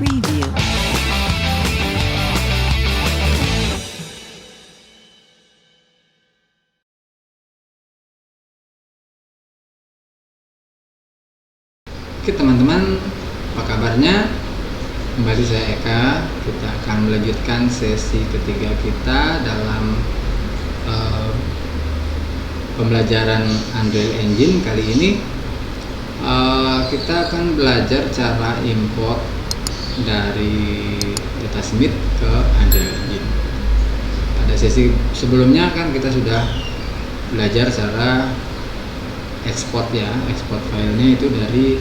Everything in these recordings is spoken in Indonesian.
preview. Oke teman-teman, apa kabarnya? Kembali saya Eka. Kita akan melanjutkan sesi ketiga kita dalam pembelajaran Unreal Engine. Kali ini kita akan belajar cara import dari Datasmith ke Unreal Engine. Pada sesi sebelumnya kan kita sudah belajar cara ekspor ya, ekspor filenya itu dari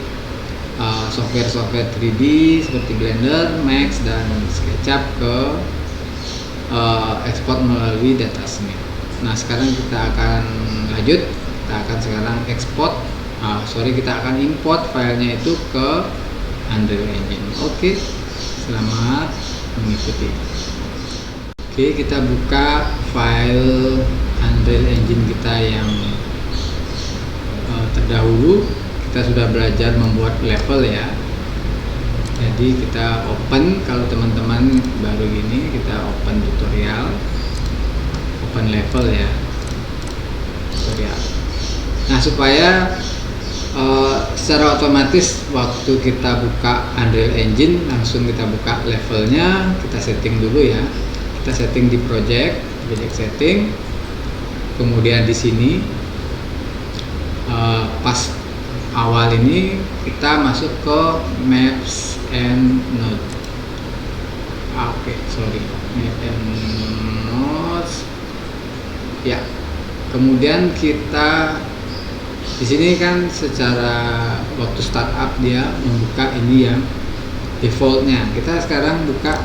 software 3D seperti Blender, Max, dan SketchUp ke ekspor melalui Datasmith. Nah sekarang kita akan lanjut, kita akan sekarang kita akan import filenya itu ke Unreal Engine. Oke, selamat mengikuti. Oke, kita buka file Unreal Engine kita yang terdahulu. Kita sudah belajar membuat level ya, jadi kita open. Kalau teman-teman baru ini, kita open tutorial, open level ya, tutorial. Nah supaya secara otomatis waktu kita buka Unreal Engine langsung kita buka levelnya, kita setting dulu ya. Kita setting di project setting, kemudian di sini pas awal ini kita masuk ke Maps and Node. Map and Nodes. Ya. Kemudian kita di sini kan secara waktu startup dia membuka ini yang defaultnya. Kita sekarang buka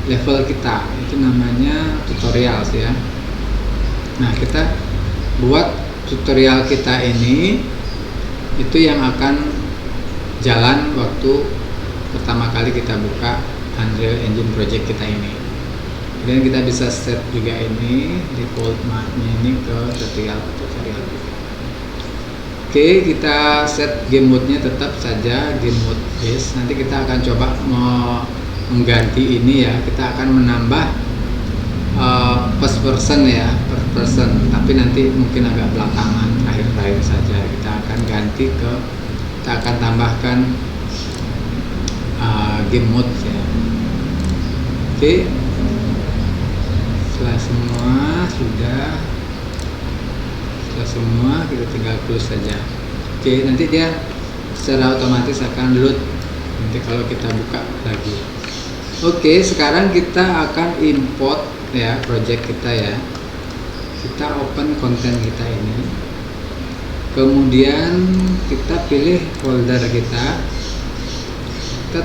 level kita, itu namanya tutorials ya. Nah kita buat tutorial kita ini itu yang akan jalan waktu pertama kali kita buka Unreal Engine project kita ini. Kemudian kita bisa set juga ini default mapnya ini ke tutorial. Oke, kita set game mode-nya tetap saja game mode base. Nanti kita akan coba mengganti ini ya. Kita akan menambah first person ya, first person. Tapi nanti mungkin agak belakangan, terakhir saja. Kita akan ganti kita akan tambahkan game mode ya. Oke. Setelah semua kita tinggal close saja. Oke, nanti dia secara otomatis akan load nanti kalau kita buka lagi. Oke, sekarang kita akan import ya project kita ya. Kita open konten kita ini, kemudian kita pilih folder kita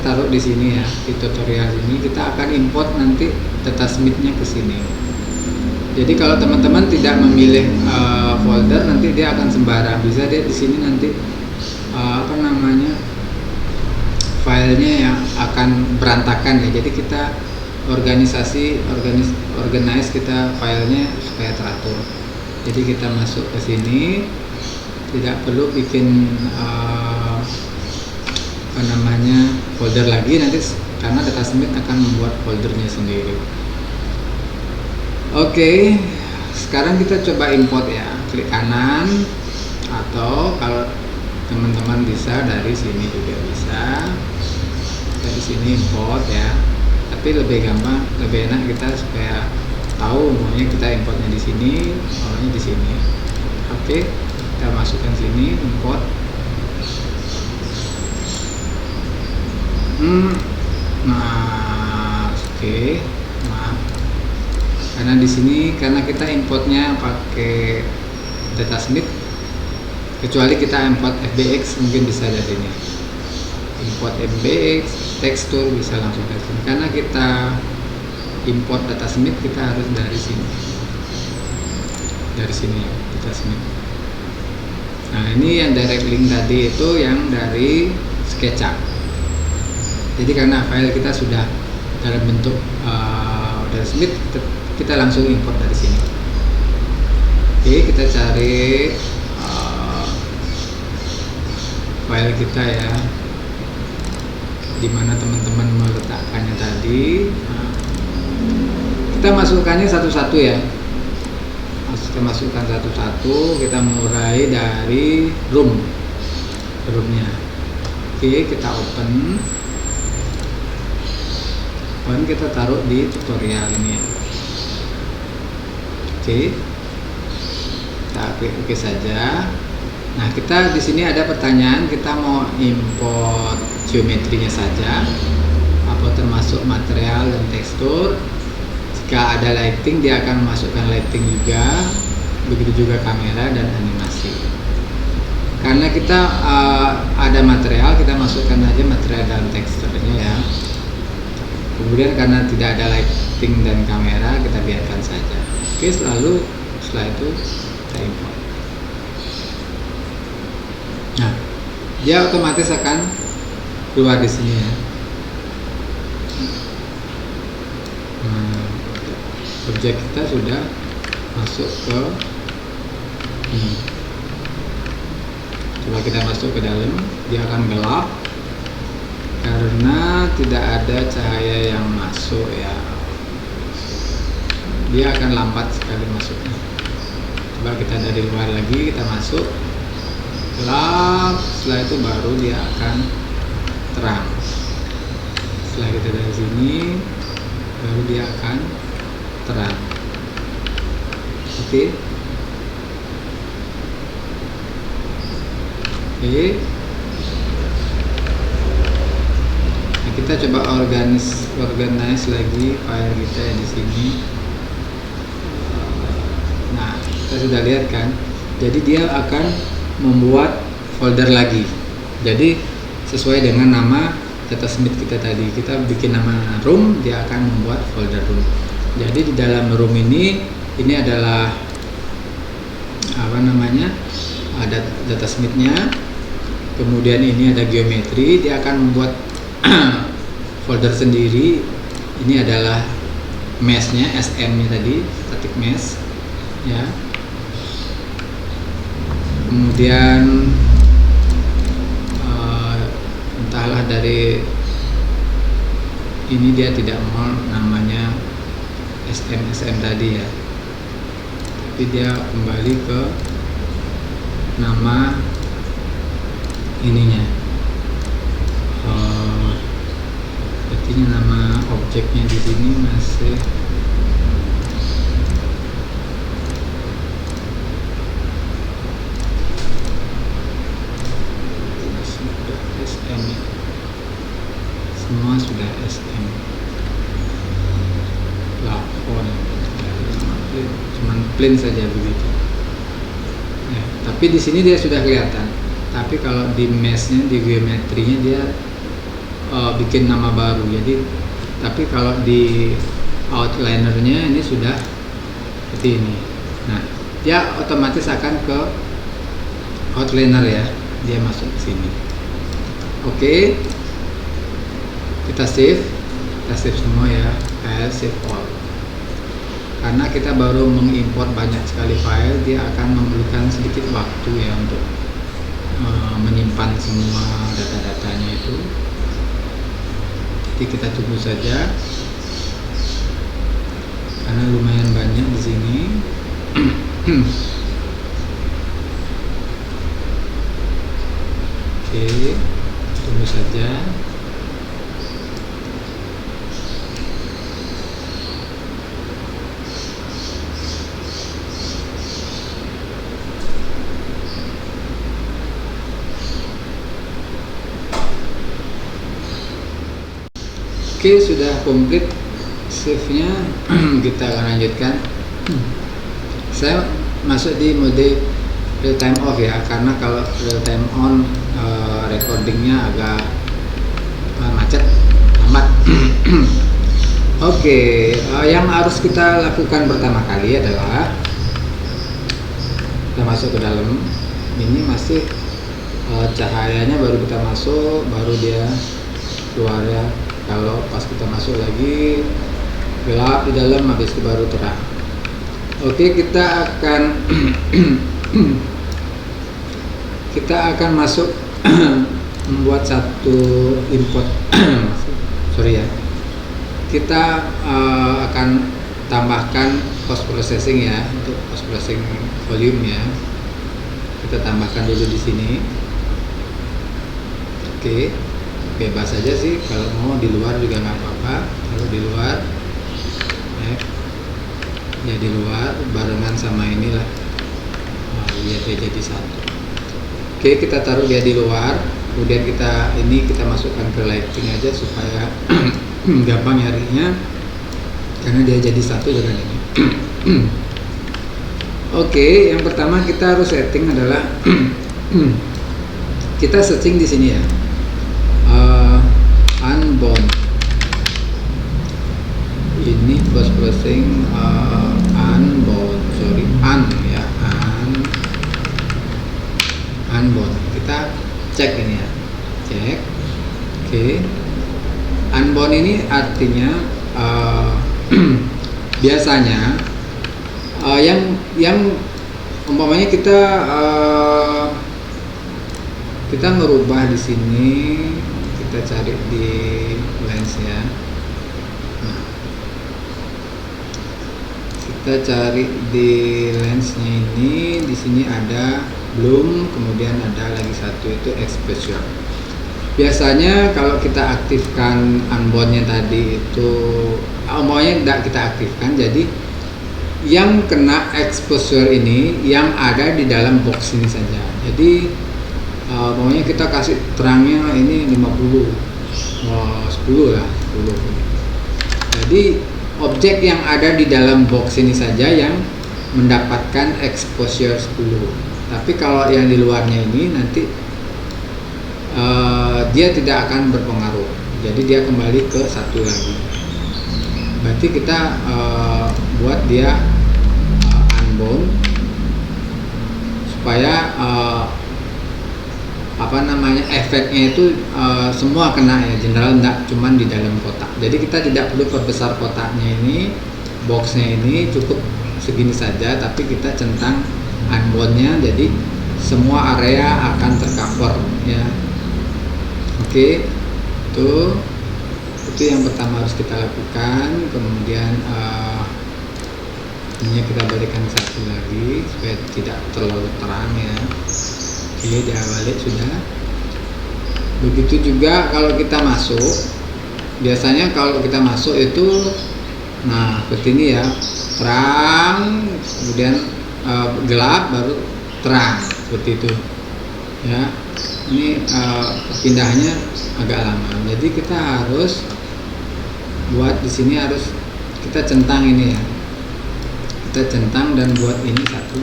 taruh di sini ya, di tutorial ini. Kita akan import nanti Datasmith-nya ke sini. Jadi kalau teman-teman tidak memilih folder, nanti dia akan sembarang. Bisa dia di sini nanti filenya yang akan berantakan ya. Jadi kita organize kita filenya supaya teratur. Jadi kita masuk ke sini, tidak perlu bikin folder lagi nanti, karena Datasmith akan membuat foldernya sendiri. Oke, sekarang kita coba import ya. Klik kanan, atau kalau teman-teman bisa dari sini juga bisa. Dari sini import ya. Tapi lebih gampang, lebih enak kita supaya tahu maunya kita importnya di sini, maunya di sini. Oke, kita masukkan sini import. Maaf. Karena di sini karena kita importnya pakai Datasmith, kecuali kita import FBX mungkin bisa dari ini. Import FBX, tekstur bisa langsung dari sini. Karena kita import Datasmith kita harus dari sini. Dari sini ya, Datasmith. Nah, ini yang direct link tadi itu yang dari SketchUp. Jadi karena file kita sudah dalam bentuk Datasmith, kita langsung import dari sini. Oke, kita cari file kita ya. di mana teman-teman meletakkannya tadi. Nah, kita masukkannya satu-satu ya. Kita masukkan satu-satu. Kita mulai dari roomnya. Oke, kita open. Kita taruh di tutorial ini ya. Oke, kita klik oke saja. Nah, kita di sini ada pertanyaan, kita mau import geometrinya saja, apa termasuk material dan tekstur. Jika ada lighting, dia akan memasukkan lighting juga, begitu juga kamera dan animasi. Karena kita ada material, kita masukkan aja material dan teksturnya ya. Kemudian karena tidak ada lighting dan kamera, kita biarkan saja. Oke, setelah itu kita import. Nah, dia otomatis akan keluar di sini ya. Nah, objek kita sudah masuk ke ini. Coba kita masuk ke dalam, dia akan gelap karena tidak ada cahaya yang masuk ya. Dia akan lambat sekali masuknya. Coba kita dari luar lagi, kita masuk gelap, setelah itu baru dia akan terang. Setelah kita dari sini baru dia akan terang. Oke. Nah, kita coba organize lagi file kita di sini. Nah, kita sudah lihat kan, jadi dia akan membuat folder lagi. Jadi sesuai dengan nama datasmith kita tadi, kita bikin nama room, dia akan membuat folder room. Jadi di dalam room ini adalah apa namanya, ada datasmith-nya, kemudian ini ada geometri, dia akan membuat folder sendiri. Ini adalah mesh-nya, SM-nya tadi, static mesh ya. Kemudian entahlah dari ini dia tidak mau namanya SM tadi ya, tapi dia kembali ke nama ininya. Berarti nama objeknya di sini masih SM, semua sudah SM. Plafon cuman plain saja begitu ya, tapi di sini dia sudah kelihatan. Tapi kalau di meshnya, di geometrinya dia bikin nama baru. Jadi tapi kalau di outlinernya ini sudah seperti ini. Nah, dia otomatis akan ke outliner ya, dia masuk ke sini. Oke, kita save semua ya, file save all. Karena kita baru mengimport banyak sekali file, dia akan memerlukan sedikit waktu ya untuk menyimpan semua data-datanya itu. Jadi kita tunggu saja, karena lumayan banyak di sini. Oke, tunggu saja. Oke, sudah komplit save-nya. Kita akan lanjutkan. Saya masuk di mode real time off ya, karena kalau real time on recordingnya agak macet, lambat. Oke, yang harus kita lakukan pertama kali adalah kita masuk ke dalam. Ini masih cahayanya baru kita masuk, baru dia keluar ya. Kalau pas kita masuk lagi gelap di dalam, habis itu baru terang. Oke, kita akan masuk membuat satu import sorry ya, kita akan tambahkan post processing ya. Untuk post processing volume ya, kita tambahkan dulu di sini. Oke, bebas aja sih, kalau mau di luar juga nggak apa-apa. Kalau di luar ya di luar barengan sama inilah, biar dia jadi satu. Oke, kita taruh dia di luar, kemudian kita masukkan ke lighting aja supaya gampang nyarinya, karena dia jadi satu dengan ini. Oke, yang pertama kita harus setting adalah kita searching di sini ya, unbound. Ini post processing unbound, ya, unbound. Kita cek ini ya, cek. Oke, unbound ini artinya biasanya yang umpamanya kita merubah di sini, kita cari di lens ya. Nah, kita cari di lensnya ini, di sini ada bloom, kemudian ada lagi satu itu exposure. Biasanya kalau kita aktifkan unboundnya tadi itu, umpamanya tidak kita aktifkan, jadi yang kena exposure ini yang ada di dalam box ini saja. Jadi umpamanya kita kasih terangnya ini 50, 10 lah, 10. Jadi objek yang ada di dalam box ini saja yang mendapatkan exposure 10. Tapi kalau yang di luarnya ini nanti dia tidak akan berpengaruh, jadi dia kembali ke satu lagi. Berarti kita buat dia unbound supaya efeknya itu semua kena ya, general, enggak cuman di dalam kotak. Jadi kita tidak perlu perbesar kotaknya ini, boxnya ini cukup segini saja, tapi kita centang unboundnya, jadi semua area akan tercover ya. Oke, itu yang pertama harus kita lakukan. Kemudian ini kita berikan satu lagi supaya tidak terlalu terang ya. Oke, dia balik sudah. Begitu juga kalau kita masuk, biasanya kalau kita masuk itu nah seperti ini ya, terang, kemudian gelap, baru terang, seperti itu ya. Ini pindahnya agak lama, jadi kita harus buat di sini, harus kita centang ini ya, kita centang dan buat ini satu.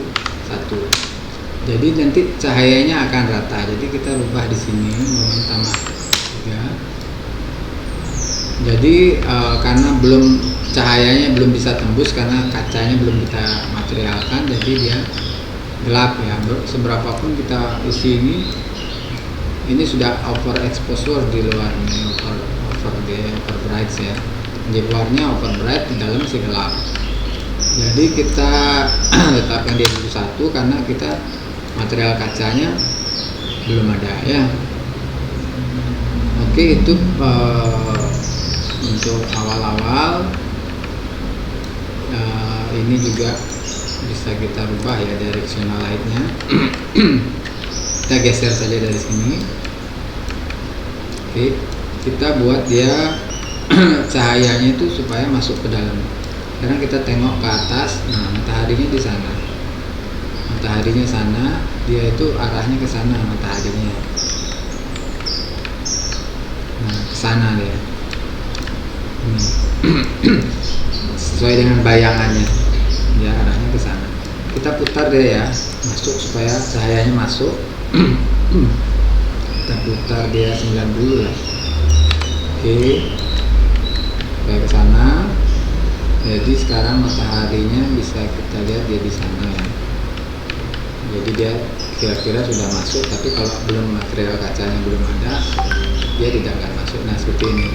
Jadi nanti cahayanya akan rata. Jadi kita rubah di sini tambah 3. Jadi karena cahayanya belum bisa tembus karena kacanya belum kita materialkan, jadi dia gelap ya. Seberapapun kita isi ini sudah over exposure di luarnya, over bright ya. Di luarnya over bright, di dalam masih gelap. Jadi kita letakkan dia dulu satu karena kita material kacanya belum ada ya. Oke, itu untuk awal-awal. Ini juga bisa kita rubah ya directional light-nya. Kita geser saja dari sini. Oke, kita buat dia cahayanya itu supaya masuk ke dalam. Sekarang kita tengok ke atas. Nah, mataharinya di sana. Mataharinya sana, dia itu arahnya ke sana mataharinya. Nah, ke sana dia. Sesuai dengan bayangannya. Dia arahnya ke sana. Kita putar dia ya, masuk supaya cahayanya masuk. Kita putar dia 90 lah. Oke, supaya ke sana. Jadi sekarang mataharinya bisa kita lihat dia di sana ya. Jadi dia kira-kira sudah masuk, tapi kalau belum material kacanya belum ada, dia tidak akan masuk. Nah, seperti ini.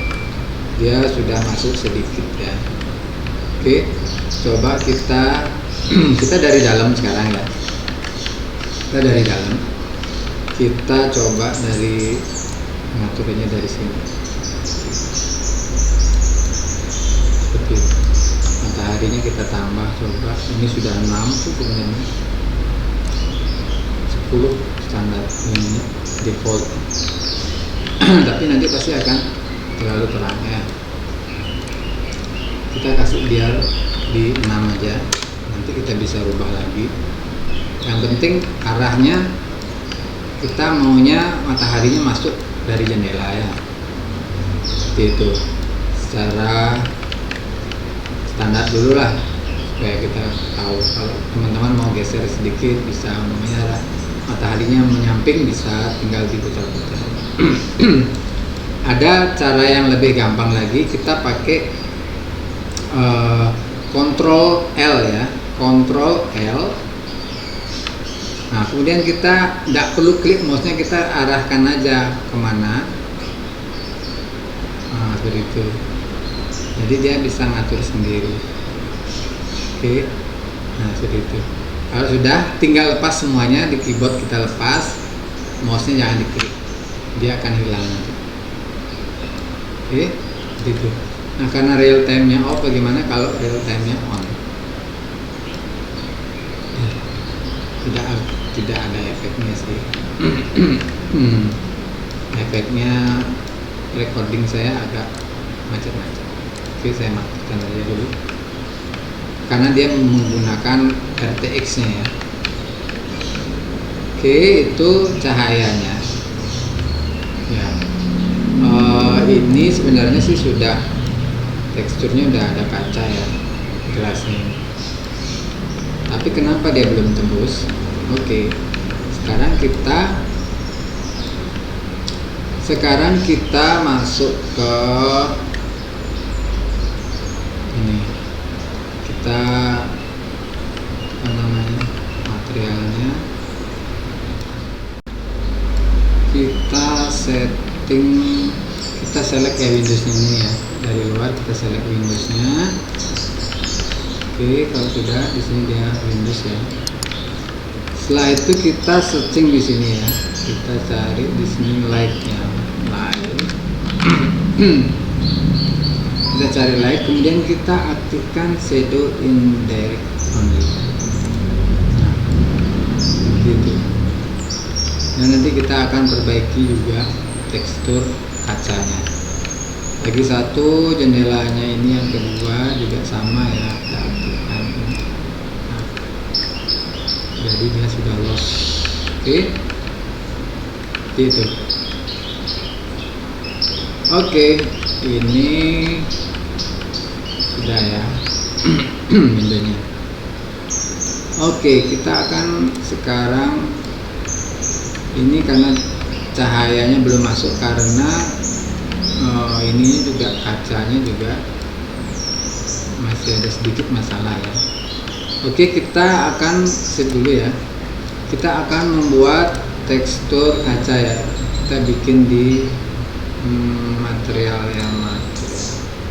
Dia sudah masuk sedikit ya. Oke, coba kita dari dalam sekarang ya. Kita dari dalam. Kita coba dari mengaturnya dari sini seperti itu. Mataharinya kita tambah, coba ini sudah 6 tuh sebenarnya, 10 standar ini default tapi nanti pasti akan terlalu terang ya, kita kasih biar di 6 aja, nanti kita bisa rubah lagi. Yang penting arahnya kita maunya mataharinya masuk dari jendela ya, seperti itu. Secara standar dulu lah supaya kita tahu. Kalau teman-teman mau geser sedikit bisa, namanya mataharinya menyamping, bisa tinggal diputar-putar. Ada cara yang lebih gampang lagi, kita pakai Ctrl L ya, Ctrl L. Nah kemudian kita tidak perlu klik mouse-nya, kita arahkan aja kemana. Nah seperti itu, jadi dia bisa ngatur sendiri. Oke, nah seperti itu. Kalau sudah, tinggal lepas semuanya di keyboard, kita lepas mouse-nya, jangan diklik, dia akan hilang nanti. Oke, seperti itu. Nah karena real time-nya off, bagaimana kalau real time-nya on? Tidak ada efeknya sih. Efeknya recording saya agak macam-macam. Oke, saya matikan aja dulu karena dia menggunakan RTX nya ya. Oke, itu cahayanya ya. Ini sebenarnya sih sudah, teksturnya udah ada kaca ya, gelasnya. Tapi kenapa dia belum tembus? Oke, sekarang kita masuk ke ini, kita apa namanya, materialnya kita setting, kita select ya Windows-nya ini ya, dari luar kita select Windows-nya. Oke, kalau sudah di sini dia Windows ya. Setelah itu kita searching di sini ya, kita cari di sini light-nya, light. Kita cari light, kemudian kita aktifkan shadow indirect only. Nah, gitu. Dan nanti kita akan perbaiki juga tekstur kacanya. Lagi satu, jendelanya ini yang kedua juga sama ya, kita aktifkan. Nah, jadi dia sudah lost. Oke, gitu. Oke, ini sudah ya windownya. Oke, kita akan sekarang ini karena cahayanya belum masuk karena ini juga kacanya juga masih ada sedikit masalah ya. Oke, kita akan save dulu ya. Kita akan membuat tekstur kaca ya. Kita bikin di material yang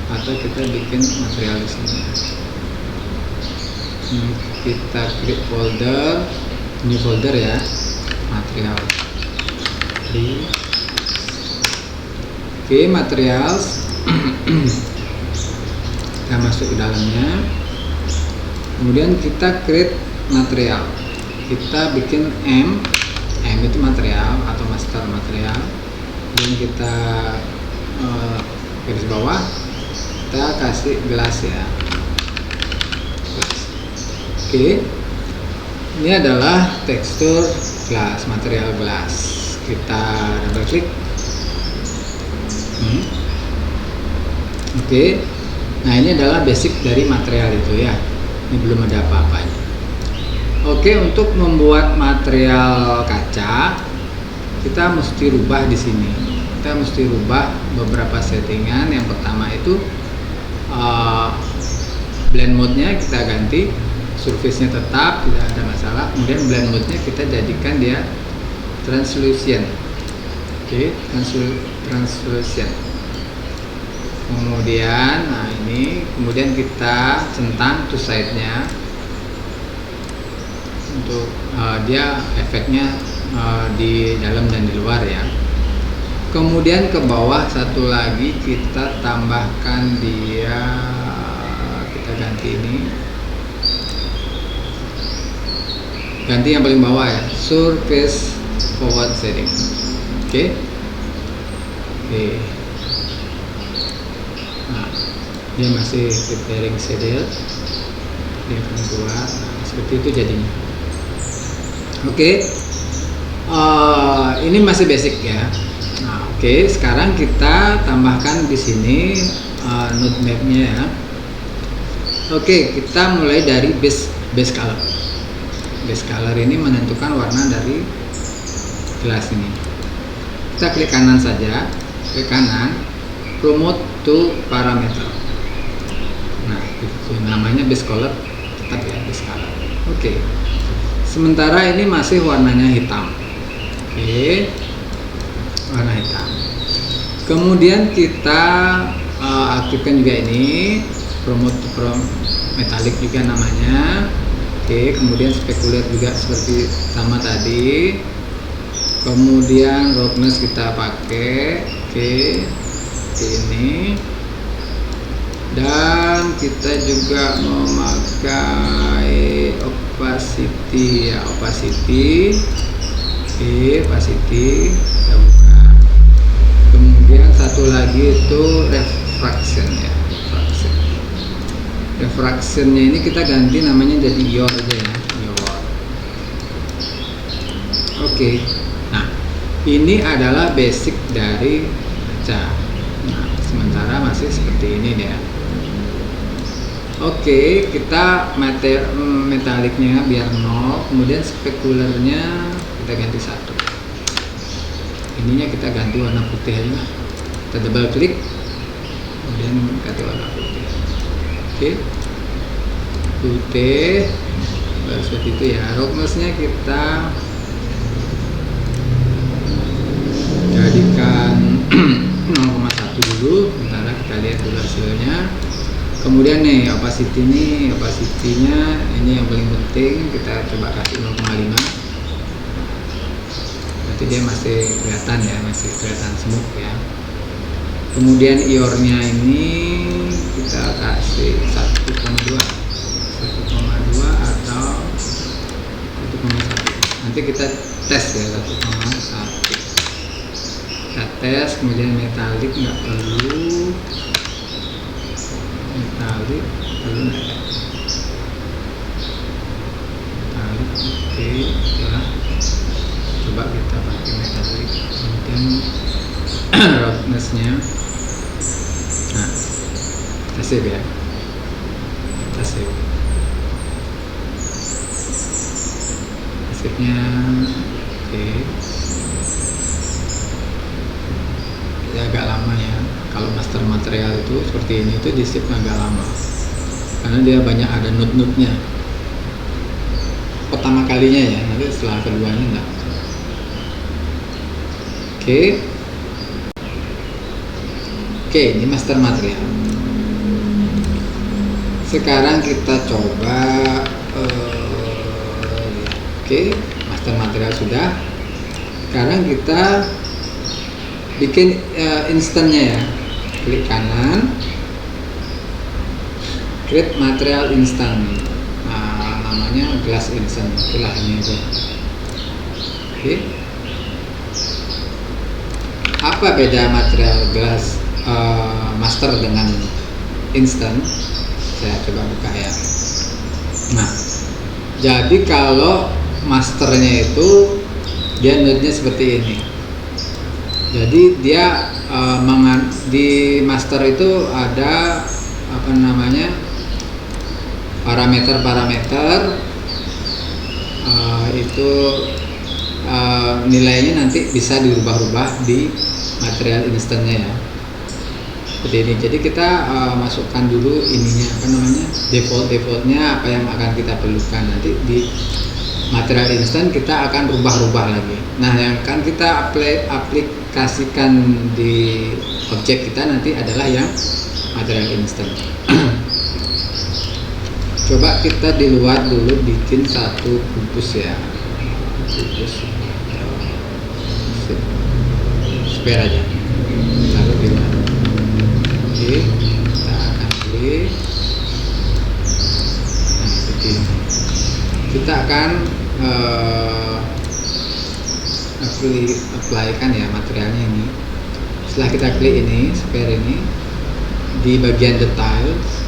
atau kita bikin material di sini. Kita klik folder, new folder ya, material. Oke, materials. Kita masuk ke dalamnya. Kemudian kita create material. Kita bikin M itu material atau master material. Dan kita garis bawah, kita kasih gelas ya. Oke, ini adalah tekstur gelas, material gelas. Kita double klik. Oke, nah ini adalah basic dari material itu ya. Ini belum ada apa-apanya. Oke, untuk membuat material kaca, kita mesti rubah di sini. Kita mesti rubah beberapa settingan. Yang pertama itu blend mode-nya kita ganti, surface-nya tetap, tidak ada masalah. Kemudian blend mode-nya kita jadikan dia translucent. Oke, translucent. Kemudian, nah ini, kemudian kita centang two side-nya untuk dia efeknya di dalam dan di luar ya. Kemudian ke bawah satu lagi kita tambahkan dia, kita ganti ini, ganti yang paling bawah ya, surface forward shading. Oke. Nah, dia masih preparing shader, dia akan keluar. Nah, seperti itu jadinya. Oke. Ini masih basic ya. Nah, oke, sekarang kita tambahkan di sini node map-nya ya. Oke, kita mulai dari base color. Base color ini menentukan warna dari gelas ini. Kita klik kanan saja, klik kanan, promote to parameter. Nah, itu namanya base color, tetap ya base color. Oke. Sementara ini masih warnanya hitam. Oke, warna hitam. Kemudian kita aktifkan juga ini promote to metallic juga namanya. Oke, kemudian spekuler juga seperti sama tadi. Kemudian roughness kita pakai. Oke, ini. Dan kita juga memakai opacity ya, opacity. Oke, opacity kita buka. Kemudian satu lagi itu refraction ya, refraction. Refractionnya ini kita ganti namanya jadi IOR aja ya, IOR. Oke. Nah, ini adalah basic dari kaca. Nah, sementara masih seperti ini ya. Oke, kita metaliknya biar 0, kemudian spekulernya kita ganti 1. Ininya kita ganti warna putih aja. Kita double klik, kemudian ganti warna putih. Oke, putih, baru seperti itu ya. Roughness-nya kita jadikan 0,1 dulu. Bentar, kita lihat dulu hasilnya. Kemudian nih opacity-nya ini yang paling penting, kita coba kasih 0,5. Berarti dia masih kelihatan ya, masih kelihatan smooth ya. Kemudian IOR-nya ini kita kasih 1,2 atau 1,1. Nanti kita tes ya 1,1. Kita tes, kemudian metalik nggak perlu. Metalik belum ada. Metalik oke ya. Coba kita pakai metalik. Kemudian roughness-nya. Nah, kita save ya. Kita save. Save-nya oke. Ya agak lama ya. Kalau master material itu seperti ini tuh di save agak lama karena dia banyak ada node-node-nya pertama kalinya ya, nanti setelah keduanya enggak. Oke, ini master material. Sekarang kita coba oke, master material sudah. Sekarang kita bikin instannya ya. Klik kanan, create material instant. Nah, namanya glass instant. Itulah ini aja. Oke. Apa beda material glass master dengan instant? Saya coba buka ya. Nah, jadi kalau masternya itu dia node-nya seperti ini. Jadi dia di master itu ada apa namanya parameter itu nilainya nanti bisa dirubah-rubah di material instannya ya, seperti ini. Jadi kita masukkan dulu ininya apa namanya defaultnya apa yang akan kita perlukan, nanti di material instan kita akan rubah-rubah lagi. Nah, yang akan kita aplikasikan di objek kita nanti adalah yang material instan. Coba kita di luar dulu bikin satu kubus ya, kubus spare aja, taruh di luar. Oke, kita akan klik. Nah, seperti ini. Kita akan apply-kan ya materialnya ini. Setelah kita klik ini, spare ini, di bagian details,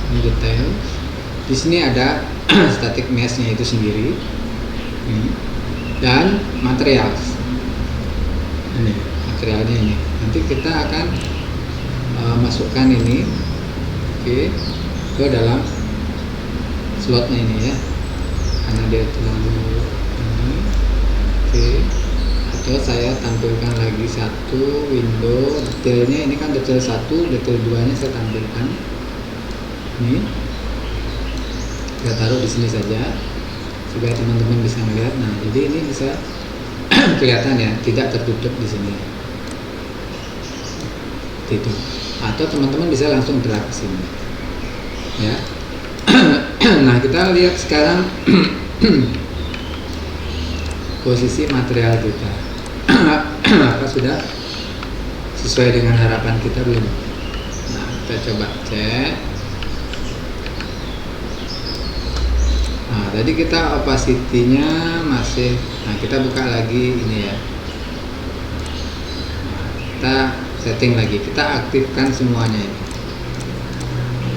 di sini ada static mesh-nya itu sendiri, dan materials. Ini materialnya ini. Nanti kita akan masukkan ini, oke, ke dalam slotnya ini ya, karena dia terlalu ini, oke. Atau saya tampilkan lagi satu window detailnya. Ini kan detail 1, detail 2 nya saya tampilkan. Ini kita taruh di sini saja supaya teman-teman bisa melihat. Nah, jadi ini bisa kelihatan ya, tidak tertutup di sini. Itu. Atau teman-teman bisa langsung drag ke sini. Ya. Nah, kita lihat sekarang posisi material kita. Apa sudah sesuai dengan harapan kita belum? Nah, kita coba cek. Nah, tadi kita opacity-nya masih. Nah, kita buka lagi ini ya. Nah, kita setting lagi. Kita aktifkan semuanya ini.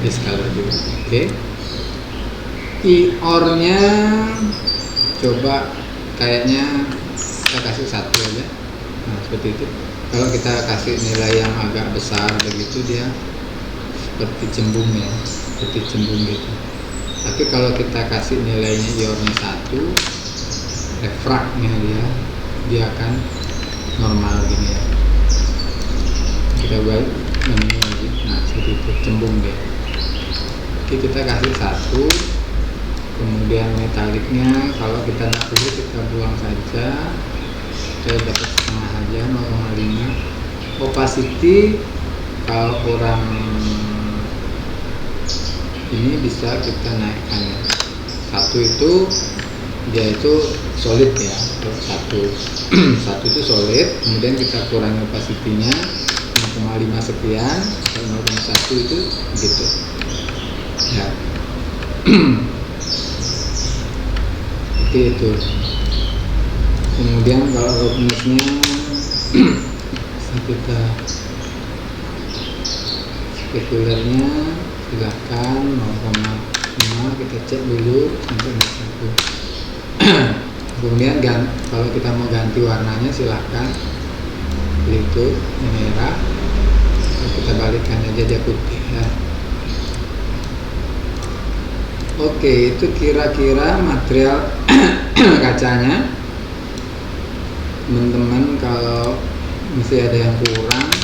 This color juga. Oke. IOR-nya coba kayaknya kita kasih 1 aja. Nah, seperti itu. Kalau kita kasih nilai yang agak besar begitu, dia seperti cembung ya, seperti cembung gitu. Tapi kalau kita kasih nilainya IOR-nya 1, refract-nya dia akan normal gini ya. Kita buat ini lagi. Nah, seperti itu, cembung dia. Oke, kita kasih 1. Kemudian metaliknya kalau kita tidak perlu kita buang saja, kita dapat setengah aja, 0,5. Opacity kalau kurang ini bisa kita naikkan ya. 1 itu dia itu solid ya, 1 itu solid. Kemudian kita kurangi opacity-nya 0,5 sekian, 0,1 itu gitu ya. Itu. Kemudian kalau roughness-nya kita specularnya silahkan 0,5 kita cek dulu sampai 1. Kemudian kalau kita mau ganti warnanya silahkan itu merah, kita balikkan aja dia putih ya. Oke, itu kira-kira material kacanya. Teman-teman kalau masih ada yang kurang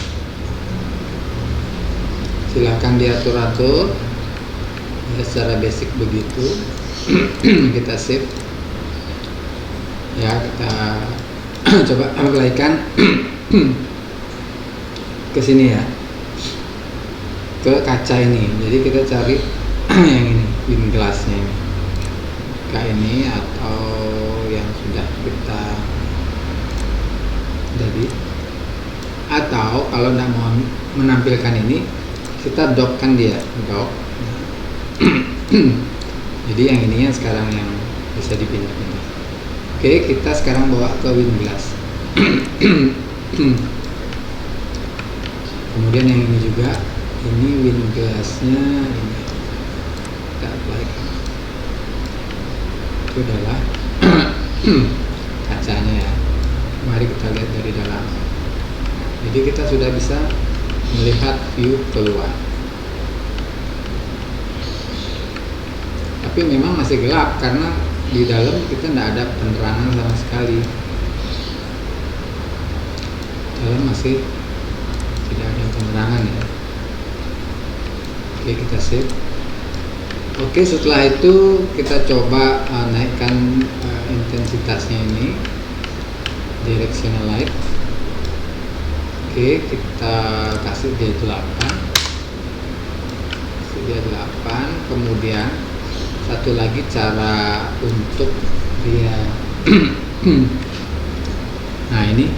silahkan diatur-atur ya, secara basic begitu. Kita save ya, kita coba apply-kan ke sini ya, ke kaca ini. Jadi kita cari yang ini, win glassnya ini, kayak ini, atau yang sudah kita jadi. Atau kalau tidak mau menampilkan ini, kita dockkan dia, dock. Jadi yang ininya sekarang yang bisa dipindah-pindah. Oke, kita sekarang bawa ke win glass. Kemudian yang ini juga, ini win glassnya ini kita apply. Itu adalah kacanya ya. Mari kita lihat dari dalam. Jadi kita sudah bisa melihat view keluar. Tapi memang masih gelap karena di dalam kita tidak ada penerangan sama sekali. Dalam masih tidak ada penerangan ya. Oke, kita save. Oke, setelah itu kita coba naikkan intensitasnya ini, directional light. Oke, kita kasih dia 8. Kasih dia 8. Kemudian satu lagi cara untuk dia nah ini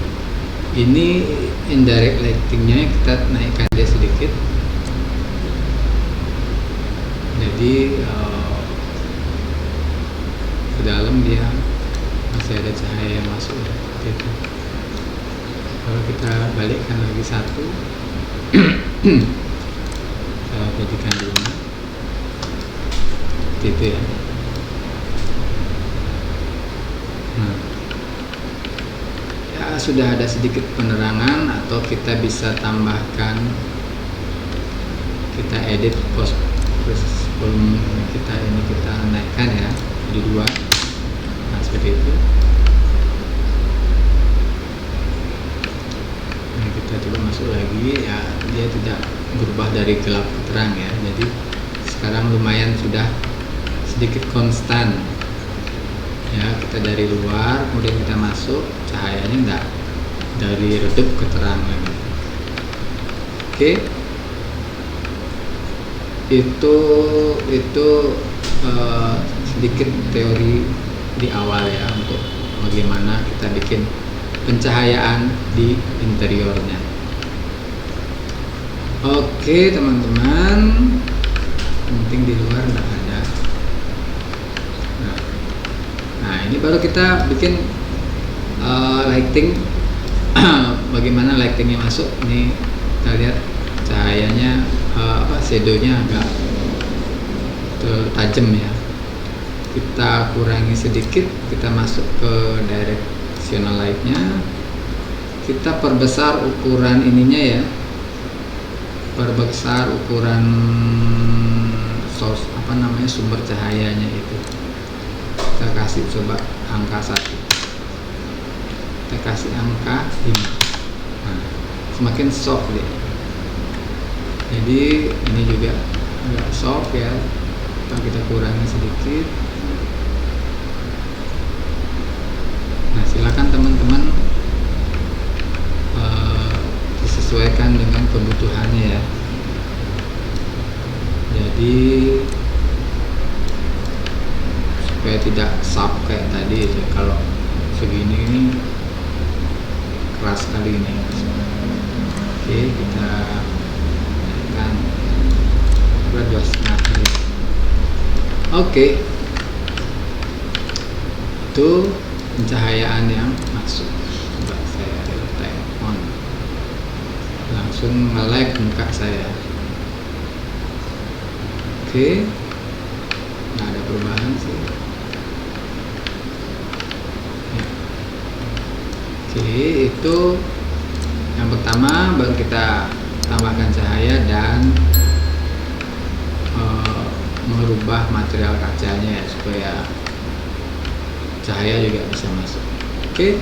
indirect lightingnya kita naikkan dia sedikit, jadi ke dalam dia masih ada cahaya yang masuk seperti itu. Kalau kita balikkan lagi satu, saya jadikan 5 seperti itu ya. Nah, ya sudah ada sedikit penerangan, atau kita bisa tambahkan, kita edit post volume kita ini, kita naikkan ya jadi 2. Nah seperti itu. Nah, kita coba masuk lagi ya, dia tidak berubah dari gelap ke terang ya, jadi sekarang lumayan sudah sedikit konstan ya. Kita dari luar kemudian kita masuk, cahayanya enggak dari redup ke terang lagi. Oke, itu sedikit teori di awal ya, untuk bagaimana kita bikin pencahayaan di interiornya. Oke teman-teman, penting di luar enggak ada. Nah ini baru kita bikin lighting. Bagaimana lightingnya masuk, ini kita lihat cahayanya shadownya agak terlalu tajam ya, kita kurangi sedikit, kita masuk ke directional lightnya, kita perbesar ukuran ininya ya, perbesar ukuran source sumber cahayanya itu. Kita kasih coba angka 1, kita kasih angka 5. Nah, semakin soft deh, jadi ini juga agak soft ya, kita kurangi sedikit. Nah silakan teman-teman disesuaikan dengan kebutuhannya ya, jadi supaya tidak sharp kayak tadi ya. Kalau segini ini keras sekali ini. Oke, kita naikkan 2,5. Oke, itu pencahayaan yang masuk. Coba saya tap on, langsung nge-lag muka saya. Oke, nggak ada perubahan sih. Oke, itu yang pertama, baru kita tambahkan cahaya dan merubah material kacanya ya, supaya cahaya juga bisa masuk. Oke.